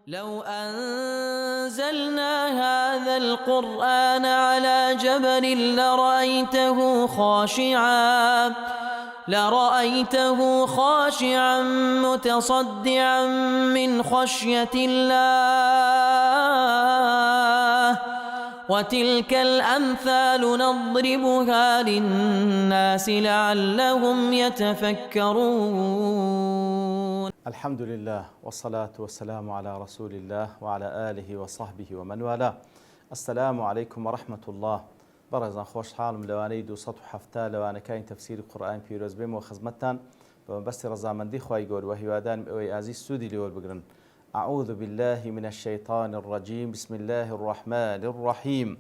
لو أنزلنا هذا القرآن على جبل لرأيته خاشعا متصدعا من خشية الله وتلك الأمثال نضربها للناس لعلهم يتفكرون. الحمد لله والصلاة والسلام على رسول الله وعلى آله وصحبه ومن والاه. السلام عليكم ورحمة الله. بەڕێزان خۆشحاڵم لەوانەی 270 لەوانەکانی تەفسیری قورئان پیرۆز بێمەوە خزمەتتان بەمەبەستی ڕەزامەندی خوای گەورە و هیوادارم ئەوەی ئازیز سوودی لێوەربگرن. أعوذ بالله من الشيطان الرجيم بسم الله الرحمن الرحيم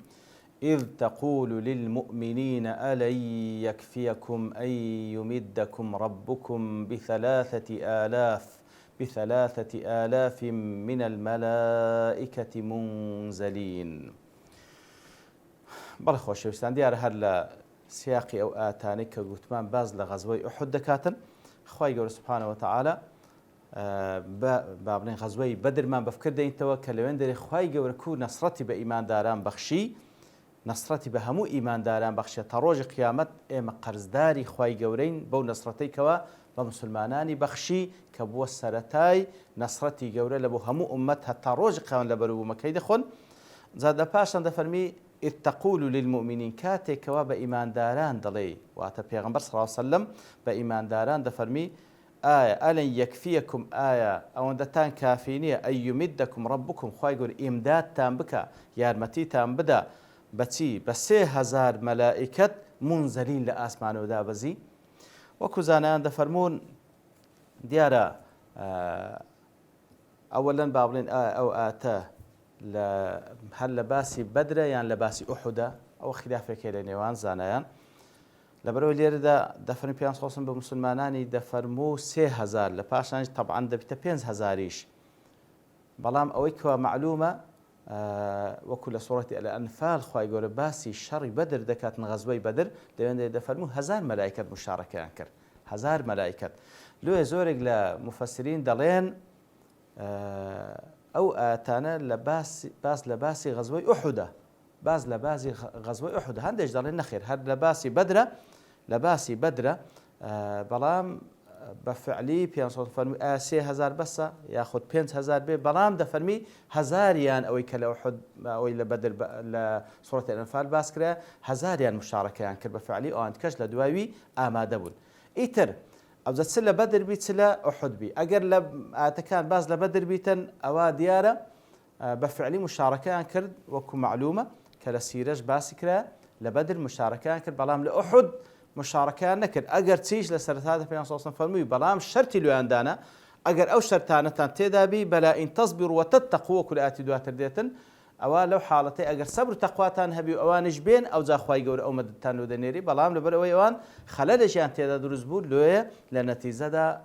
إذ تقول للمؤمنين ألن يكفيكم أن يمدكم ربكم بثلاثة آلاف من الملائكة منزلين. بەڵێ خۆشەویستان، دیارە هەر لە سیاقی ئەو ئاتانەی کە گوتمان باز لە غەزوەی ئوحود دەکاتن. خوای گەورە سوبحانەوە وتەعالە با بڵێن غەزوەی بەدرمان بەفکر دەینتەوە کە لەوێن دەرێ خوای گەورە کو نەسڕەتی بە ئیمانداران بەخشی، نەسڕەتی بە هەموو ئیمانداران بەخشێت تا ڕۆژی قیامەت ئێمە قەرزداری خوای گەورەین بەو نەسڕەتەی کەوە بە مسلمانانی بەخشی کە بووە سەرەتای نەسڕەتی گەورە لە بۆ هەموو ئومەت هەتا ڕۆژی قیامەت لە بەروبوومەکەی دەخۆن. جا لەپاشان دەفەرمی إذ تقول للمؤمنين كاتك وبإيمان داران دلي واتى پیغمبر صلى الله عليه وسلم بإيمان داران دفرمي آية ألن يكفيكم آية أو دتان كافينية أن يمدكم ربكم خواهي يقول إمداد تام بك يارمتي تام بدا بتي بسي هزار ملائكة منزلين لآسمان ودا بزي وكزانان دفرمون ديارة أولا بابلين أو آتاه هل لباسي بدرة يعني لباسي أحدة أو خلافك إلى نيوان زانيان لبرو ليردا دفرمي بيان صوصن بمسلماناني دفرمو 3000 لباشان طبعا دبيتا 5000 بلام أويكوا معلومة وكل سورة الأنفال خواهي يقول باسي شر بدر دكات غزوي بدر لأن دفرمو 1000 ملائكة مشاركة أنكر 1000 ملائكة لو زورق لمفسرين دلين أو آتانا لباسي غزوي أحدة لباسي غزوي أحدة هندش دارين نخير هاد لباسي بدرة بلام بفعلي بيان صوت فرمي 3000 بس ياخذ 5000 بي بلام دفرمي هزاريان أو يكلا أحد أو إلى بدر لصورة الأنفال باسكرة هزاريان مشاركة يعني بفعلي أو أنتكش لدواوي آمادبون إيتر أبزت سلة بدر بيت سلة أحد بي أجر لتكان باز لبدر بيتن أوا ديارة بفعلي مشاركة كرد وكو معلومة كلا سيرج باسكرة لبدر مشاركة كرد بلام لأحد مشاركة نكر أجر تيج لسرت هذا في نصوص فرمي بلام شرط اللي عندنا أجر أو شرطانة تدابي بلا إن تصبروا وتتقوا كل آتي دوات رديتن أو لو حالتي أجر صبر تقواتان هبي أوانج بين أو زاخواي جور أو مدتان ودنيري بلام لبروي أوان خلال جان تيدا درزبول لويه لنتيجة دا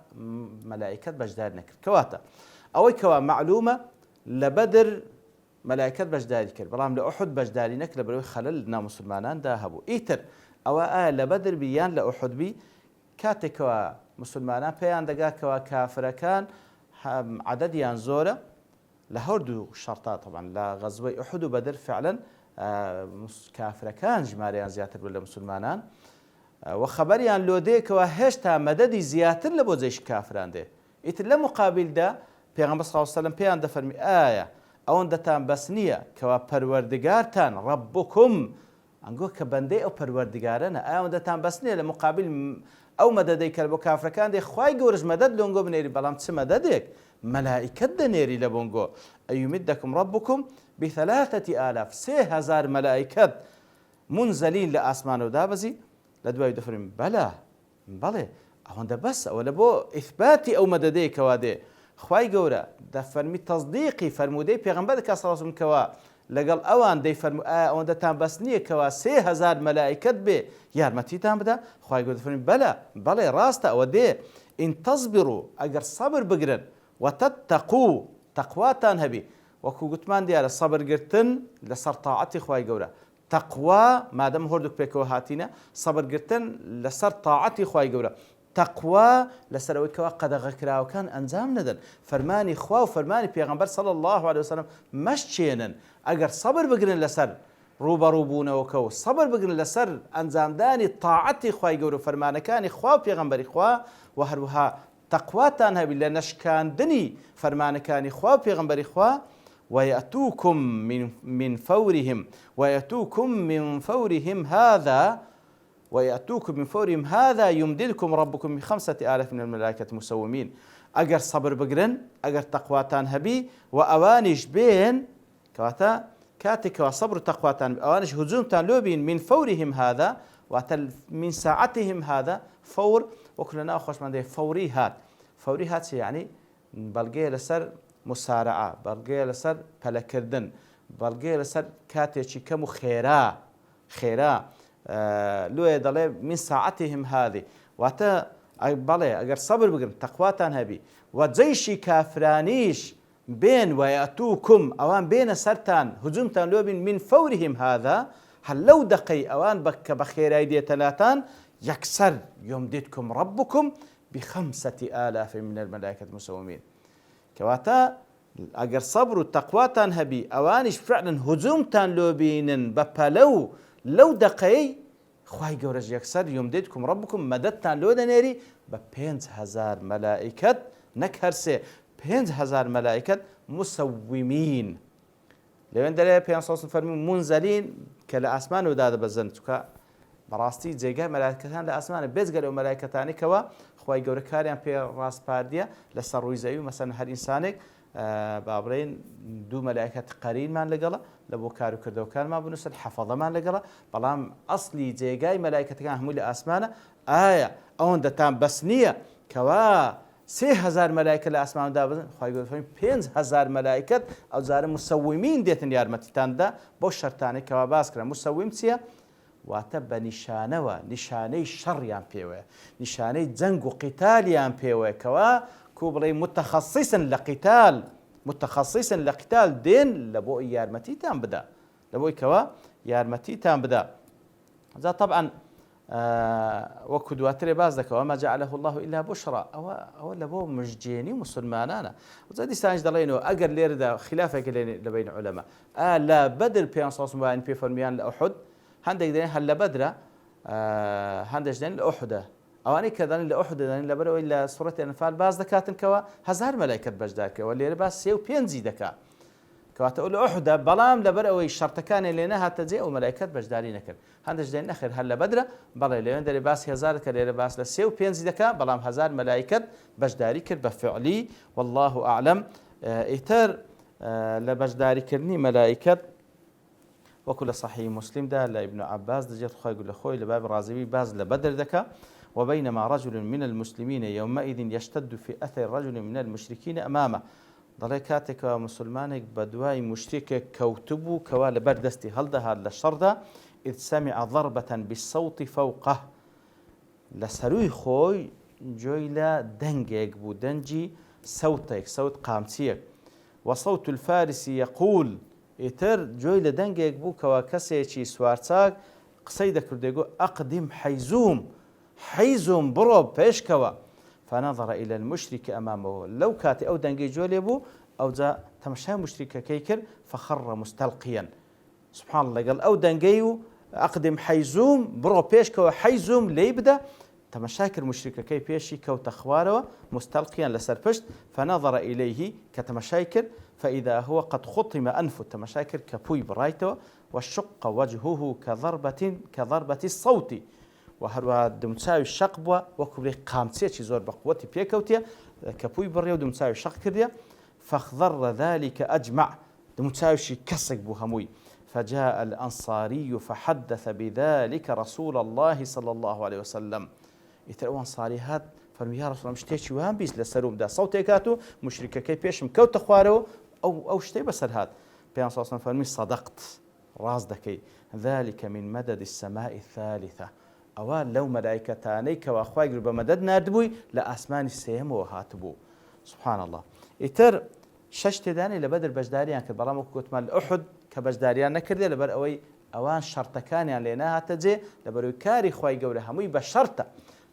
ملائكة بجدار نكر كواتا أو كوا معلومة لبدر ملائكة بجداري كر بلام لأحد بجداري نكر لبروي خلال لنا مسلمانان دا هبو إيتر أو لبدر بيان لأحد بي كاتي كوا مسلمانان بيان دقا كوا كافر كان عدد ينزوره لهردو شرطات طبعا لا غزوي أحد وبدر فعلا كافر كان جماريان زياتر ولا مسلمانان وخبريان لو ديك وهشتا مددي زياتر لبو زيش كافران دي إتلا مقابل دا پیغمبر صلى الله عليه وسلم پیان دفرمي آية أون دتان بسنية كوا پروردگارتان ربكم أنقو كبندي أو پروردگارنا أون دتان بسنية لمقابل أو مددي كالبو كافر كان دي خواي قورج مدد لونقو بنيري بلام تس مددك ملائكة دنيري لبونغو أيمدكم ربكم ب3000 3000 ملائكة منزلين لآسمان ودابزي لدواي دفرم بلى أهون بس أو لبو إثباتي أو مددي كوادي خواي قورا دفرمي تصديقي فرمودي بيغنبادك صلى الله عليه وسلم كوا لقال أوان دي فرمو أوان دتان بسنية كوا 3000 ملائكة بي يارمتي تان بدا خواي قورا دفرمي بلى راستا أو دي إن تصبروا أجر صبر بقرن وتتقوا تقواتان هبي وكو قتمان ديال الصبر قرتن لسر طاعتي خواي قورا تقوى ما دام هردك بيكو هاتينا صبر قرتن لسر طاعتي خواي قورا تەقوا لەسەرەوەی کەوا قەدەغەکراوەکان ئەنجام نەدەن فەرمانی خوا و فەرمانی پێغەمبەر صلی الله عليه وسلم مەشچێنن ئەگەر سەبر بگرن لەسەر ڕوبەڕووبوونەوەکە و سەبر بگرن لەسەر ئەنجامدانی تاعەتی خوای گەورە و فەرمانەکانی خوا و پێغەمبەری خوا و هەروەها تەقواتان هەبی لە نەشکاندنی فەرمانەکانی خوا و پێغەمبەری خوا ويأتوكم من فورهم هذا يمددكم ربكم ب5,000 من الملائكة مسومين أجر صبر بقرن أجر تقواتان هبي وأوانش بين كواتا كاتك وصبر تقواتان أوانش هجومتان لوبين من فورهم هذا من ساعتهم هذا فور وكلنا أخوش من ده فوري هات يعني بلقي لسر مسارعة بلقي لسر پلكردن بلقي لسر كاتيشي كمو خيرا لو يدلي من ساعتهم هذه واتا بلي اگر صبر بقرن تقواتان هبي وجيشي كافرانيش بين ويأتوكم اوان بين سرتان هجومتان لو من فورهم هذا هل لو دقي اوان بك بخير ايدي تلاتان يكسر يمددكم ربكم ب5,000 من الملائكة مسومين كواتا اگر صبر وتقواتان هبي اوانش فعلا هجومتان لو بينن بپلو لو دقي خواهي قورج يكسر يمددكم ربكم مددتان لو دنيري ب5,000 ملائكة نكهرسي 5,000 ملائكة مسومين لوين دلي 500 فرمي منزلين كلا اسمان وداد بزنتك براستي جيجا ملائكتان لاسمان بيزقلوا ملائكتان كوا خواهي قورج كاريان بي راس بارديا لسر رويزايو مثلا هر انسانك بابرين دو ملائكة قرين مان لقلا لبو كارو كردو كان ما بنسل حفظة مان لقلا بلام أصلي جيجاي ملائكة كان همولي آسمانا آية أون دتان بسنية كوا 3,000 ملائكة لآسمان دابزن خواهي يقول فهم 5,000 ملائكة أو زار مسومين ديتن يارمتتان دا بو شرطاني كوا باسكرا مسوم تسيا واتب نشاني شر يان بيوه نشاني جنگ وقتال يان بيوه كوا كوبري متخصصا لقتال دين لبو يارمتي تام بدا لبو كوا يارمتي تام بدا ذا طبعا وكو دواتري باز دكوا ما جعله الله الا بشرى او لبو مججيني مسلمانانا وزادي سانج دلينو اجر ليردا خلافه بين علماء لا بدر بيانصوص مبين في فرميان لاحد هندك دين هلا بدر هندش دين لاحد اواني كذا لأحد دين لبرو الا سوره الانفال باز دكاتن كوا 1,000 ملائكه بجداك واللي باس سيو بينزي دكا كوا تقول احد بلام لبرو الشرط كان لنا تجي او ملائكه بجداري نكر هندش دين اخر هلا بدر بلا لين دري باس 1,000 كلي باس لسيو بينزي دكا بلام 1,000 ملائكه بجداري كر بفعلي والله اعلم اثر لبجداري كرني ملائكه وكل صحيح مسلم ده لابن عباس دجت خوي يقول خوي لباب رازي باز لبدر دكا وبينما رجل من المسلمين يومئذ يشتد في أثر رجل من المشركين أمامه ضليكاتك مسلمانك بدواي مشرك كوتبو كوال بردستي هل ده للشرطة إذ سمع ضربة بالصوت فوقه لسروي خوي جويلا دنجيك بو دنجي صوت قامتيك وصوت الفارس يقول إتر جويلا دنجيك بو كواكسيشي سوارتاك قصيدة كرديقو أقدم حيزوم برو بيشكوا فنظر إلى المشرك أمامه لو كاتي أو دنجي جوليبو أو جاء تمشى مشرك كيكر فخر مستلقيا سبحان الله قال أو دنجيو أقدم حيزوم برو بيشكوا حيزوم ليبدا تمشاكر مشرك كي بيشي كو تخواره مستلقيا لسرفشت فنظر إليه كتمشاكر فإذا هو قد خطم أنف تمشاكر كبوي برايته وشق وجهه كضربة الصوت وهروها دمتساوي الشق بوا وكبري قامتي زور بقوتي بيكوتيا كبوي بريو دمتساوي الشق كرديا فاخضر ذلك أجمع دمتساوي شي كسق بو هموي فجاء الأنصاري فحدث بذلك رسول الله صلى الله عليه وسلم يتروا أنصاري هاد فرمي يا رسول الله مشتيشي وهم بيس لسروم دا صوتي كاتو مشركة كي بيش مكوت خوارو أو شتي بسر هاد بيان صلى الله عليه وسلم فرمي صدقت راز دكي ذلك من مدد السماء الثالثة أوان لو ملائكتاني كواخواي قرب مدد ناردبوي لأسمان السيم وهاتبو سبحان الله يتر ششت داني لبدر بجداريان كد برامو كوت مال أحد كبجداريان نكردي لبر أوي أوان شرطكانيان ليناها تجي لبرو كاري خواي قوري هموي بشرطة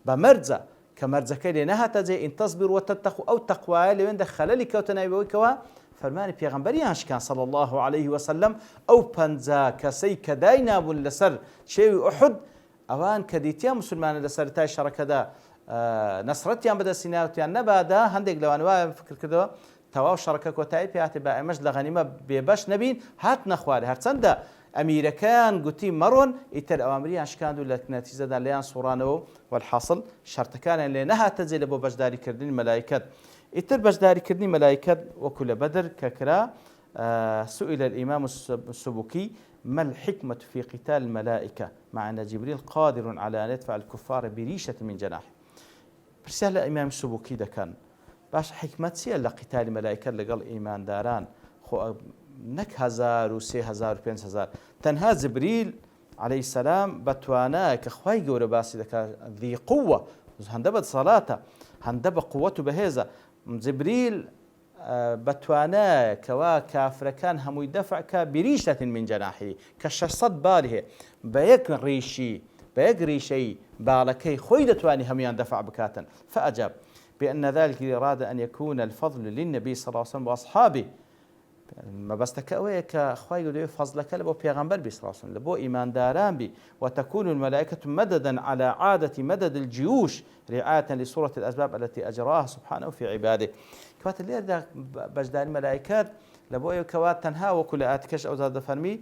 بمرزة كمرزكي لنها تجي إن تصبر وتتقوا أو تقوى لوين دخل لك وتنايبوكوا فرماني بيغمبري كان صلى الله عليه وسلم أو بنزا كسي كداينا بن لسر شيء أحد أوان كديتيا مسلمان لسر تاي شركة دا نصرتيان بدا سيناوتيان نبادا هندق لو أنواع فكر كدوا تواو شركة كوتاي بياتي با امش لغنيمة بيباش نبين هات نخواري هرسندا أميركان قتي مرون إتر أوامري أشكاندو لك نتيجة دا ليان صورانو والحاصل شرط كان لأنها تزيل أبو بجداري كردين ملائكة إتر بجداري كردين ملائكة وكل بدر ككرا سئل الإمام السبكي ما الحكمة في قتال الملائكة مع أن جبريل قادر على أن يدفع الكفار بريشة من جناح برسالة الإمام السبكي ده كان باش حكمة سيئة لقتال الملائكة لقل إيمان داران نك 1000 و 3000 و 5000 تنها جبريل عليه السلام بتوانا كخواي جور باسي دك ذي قوة هندبت صلاته هندب قوته بهذا جبريل بتوانا كوا كافر كان هم يدفع بريشة من جناحه كشصد باله بيك ريشي بالكي خوي دتواني هم يندفع بكاتا فأجاب بأن ذلك أراد أن يكون الفضل للنبي صلى الله عليه وسلم وأصحابه ما بس تكوي كخواي يقولوا فضلك لبو بيغمبر بي صلى الله عليه وسلم لبو إيمان داران بي وتكون الملائكة مددا على عادة مدد الجيوش رعاية لصورة الأسباب التي أجراها سبحانه في عباده كوات اللي ده بجدار الملائكات لبو كوات تنها وكل آتكش أو زاد فرمي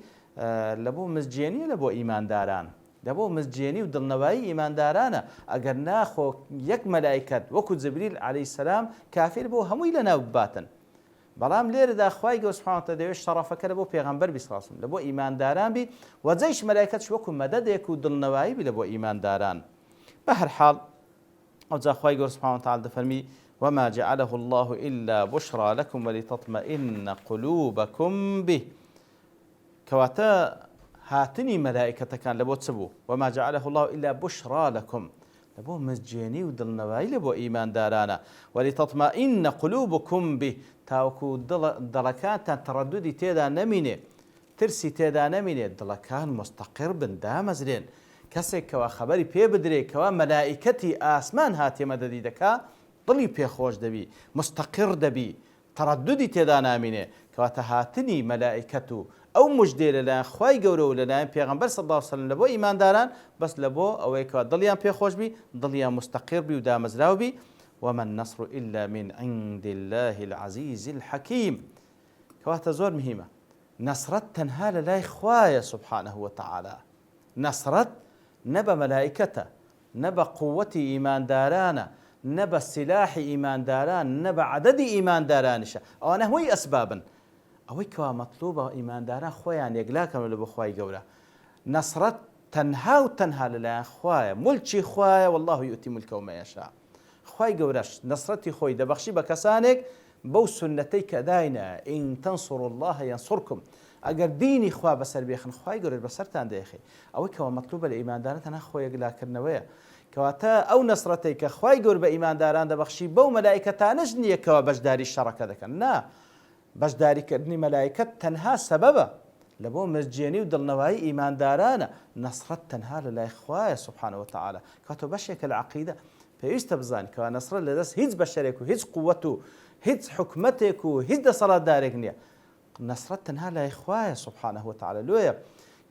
لبو مزجيني لبو إيمان داران لبو مزجيني ودلنواي إيمان دارانا أجر ناخو يك ملائكات وكو جبريل عليه السلام كافر بو هموي لنا وباتن بەڵام لێرەدا خوای گەورە سوبحانەهو وتعالا دەوێت شەڕەفەکە لە بۆ پێغەمبەر بی صلی الله علیه وسلم لە بۆ ئیمانداران بی و جەیش مەلایکەتش وەکو مەدەدێک و دڵنەوایی بی لە بۆ ئیمانداران بە هەر حاڵ ئەوجا خوای گەورە سوبحانەهو وتعالا دەفەرمی وما جعله الله إلا بشرى لكم ولتطمئن قلوبكم به كواتا هاتني ملائكتكان لبو تسبو وما جعله الله إلا بشرى لكم لبو مزجيني ودلنواي لبو إيمان دارانا ولتطمئن قلوبكم به تاوكو دلكان ترددي تيدا نميني ترسي تيدا نميني دلكان مستقر بن دامزرين كسك كوا خبري بي بدري كوا ملائكتي آسمان هاتي مددي دكا ضلي بي خوش دبي مستقر دبي ترددي تيدا نميني كوا تهاتني ملائكتو أو مجدير لنا خواي جورو لنا پیغمبر صلى الله عليه وسلم لبو إيمان داران بس لبو أو كوا ضليان بي خوش بي ضليان مستقر بي ودامزراو بي وما النصر إلا من عند الله العزيز الحكيم كواتا زور مهمة نصرت تنها لله خوايا سبحانه وتعالى نصرت نبى ملائكته نبى قوة إيمان دارانا نبى السلاح إيمان داران نبى عدد إيمان دارانشا أو أنا هوي أسبابا أو كوا مطلوبة إيمان داران خوايا يقلاك من لبو خواي قولا نصرت تنها لله خوايا ملكي خوايا والله يؤتي ملكه ما يشاء خواي گەورەش نصرتي خوي دەبەخشی بە کەسانێک بەو سنەتەی کە داینە ئین تەنسڕوا الله ينصركم ئەگەر دینی خوا بەسەر بێخن خوای گەورە بەسەرتان دەیەخێ ئەوەی کەوا مەطلوبە لە ئیمانداران تەنها خۆی یەکلاکردنەوەیە کەواتە ئەو نەسرەتەی کە خوای گەورە بە ئیمانداران دەبەخشی بەو مەلایکەتانەش نییە کەوا بەشداری شەڕەکە دەکەن نا بەشداریکردنی مەلایکەت تەنها سەبەبە لە بۆ مزجێنی و دڵنەوایی ئیماندارانە نەسرەت تەنها لەلای خوایە سوبحانەهو وتعالا کاتۆ بەشێکە لە عەقیدە پێویستە بزانین کەوا نەسرە لەدەست هیچ بەشەرێک و هیچ قووەت و هیچ حکومەتێک و هیچ دەسەڵاتدارێک نییە نەسرەت تەنها لای خوایە سوبحانەهو وتعالا لۆیە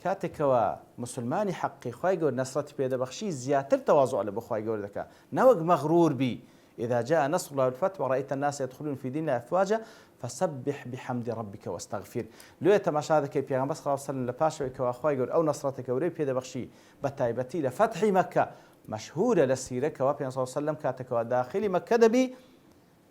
کاتێکەوە مسلمانی حەقی خوای گەورە نەسرەتی پێدەبەخشی زیاتر تەواضع لە بۆ خوای گەورە دەکات نەوەک مەغرور بی إذا جاء نصر الله والفتح ورأيت الناس يدخلون في دين الله أفواجا فسبح بحمد ربك واستغفر لو تماشا ذاك پیغمبر صلى الله عليه وسلم لپاشوي كوا خوای گەورە ئەو نەسرەتێک گەورەی پێدەبەخشی بە تایبەتی لە فتحی مەکە مشهورة للسيرة كوا بين صلى الله عليه وسلم كاتكوا داخلي مكة دبي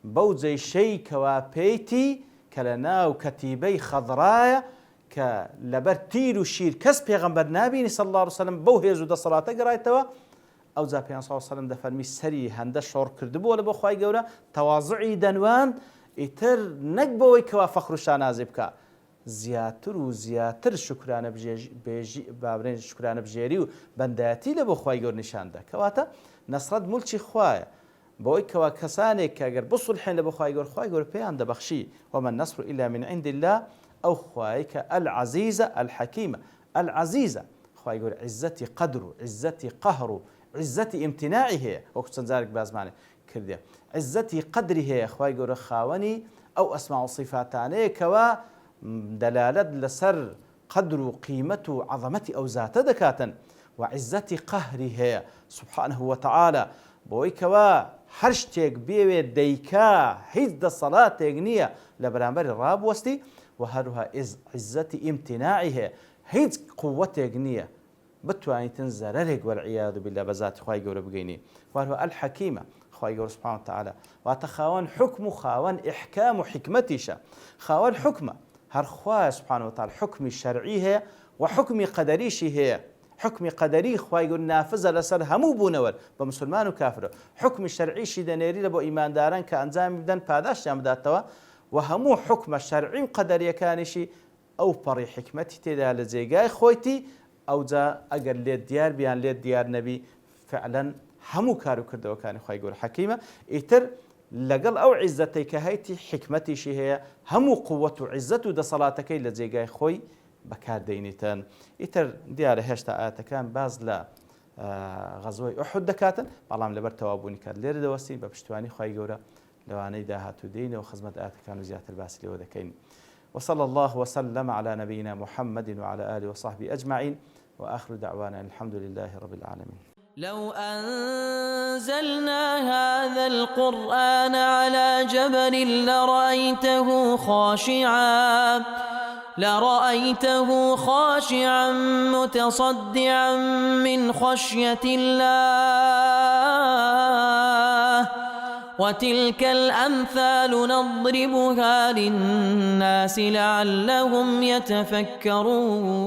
بوزي شيء كوا بيتي كلنا وكتيبي خضراء كلبر تير وشير كس بيغمبر نبي صلى الله عليه وسلم بوهز ودا صلاة قرايتوا أو زا بين صلى الله عليه وسلم دفرمي سري هند شعور كردبو ولا بخواي جورا تواضعي دنوان إتر نقبوي كوا فخر شانازبكا زیاتر و زیاتر شکرانە بابرێن شکرانە بژێری و بەندایەتی لە بۆ خوای گەورە نیشان دا کەواتە نەسرەت مولکی خوایە بۆی کەوا کەسانێک کە ئەگەر بسوڵحێن لە بۆ خوای گەورە پێیان دەبەخشی وما النصر إلا من عند الله ئەو خوای کە العزیزە الحەکیمە العزیزە خوای گەورە عزەتی قەدر و عزەتی قەهر و عزەتی ئیمتیناعی هەیە وەکو چەند جارێک بازمانێ کردێ عزەتی قەدری هەیە خوای گەورە خاوەنی ئەو ئەسما و صیفاتانەیە کەوا دەلالەت لەسەر قەدر و قیمەت و عەظەمەتی ئەو زاتە دەکاتن و عزەتی قەهری هەیە سبحانه وتعالى بۆی کەوا هەر شتێک بێوێ دەیکا هیچ دەسەڵاتێک نییە لە بەرامبەری ڕابوەستی و هەروها عزەتی ئیمتیناعی هەیە هیچ قووەتێک نییە بتوانیتن زەرەرێک وەالعیاذ بالله بە ذاتی خوای گەورە بگەینی وهروها الحەکیمە خوای گەورە سبحانه وتعالى واتە خاوەن حکم و خاوەن ئیحکام و حکمەتیشە خاوەن حکمە هەر خوای سبحانه وتعالى حکمی شەرعی هەیە و حکمی قەدەریشی هەیە حکمی قەدەری خوای گەورە نافزە لەسەر هەموو بوونەوە بە مسلمان و کافرە حکمی شەرعیشی دەنێری لە بۆ ئیمانداران کە ئەنجامی بدەن پاداشیان بداتەوە و هەموو حکمە شەرعی و قەدەریەکانیشی ئەو پەڕی حکمەتی تێدا لە جێگای خۆیتی ئەوجا ئەگەر لێت دیار بیان لێت دیار نەبی فعلا هەموو کار و کردەوەکانی خوای گەورە حەکیمە ئیتر لەگەڵ ئەو عیزەتەی کە هەیەی حکمەتیشی هەیە هەموو قووەت و عیزەت و دەسەڵاتەکەی لە جێگای خۆی بەکاردەینیتن ئیتر دیارە هێشتا ئاەتەکان باز لە غەزوەی ئوحود دەکاتن بەڵام لەبەر تەوابوونی کات لێرە دەوەستی بە پشتیوانی خوای گەورە لەوانەی داهاتوو دێنەوە خزمەت ئاەتەکان و زیاتر باسی لێوە دەکەین وصلى الله وسلم على نبينا محمد وعلى آله وصحبه أجمعين وآخر دعوانا الحمد لله رب العالمين لو أنزلنا هذا القرآن على جبل لرأيته خاشعا متصدعا من خشية الله وتلك الأمثال نضربها للناس لعلهم يتفكرون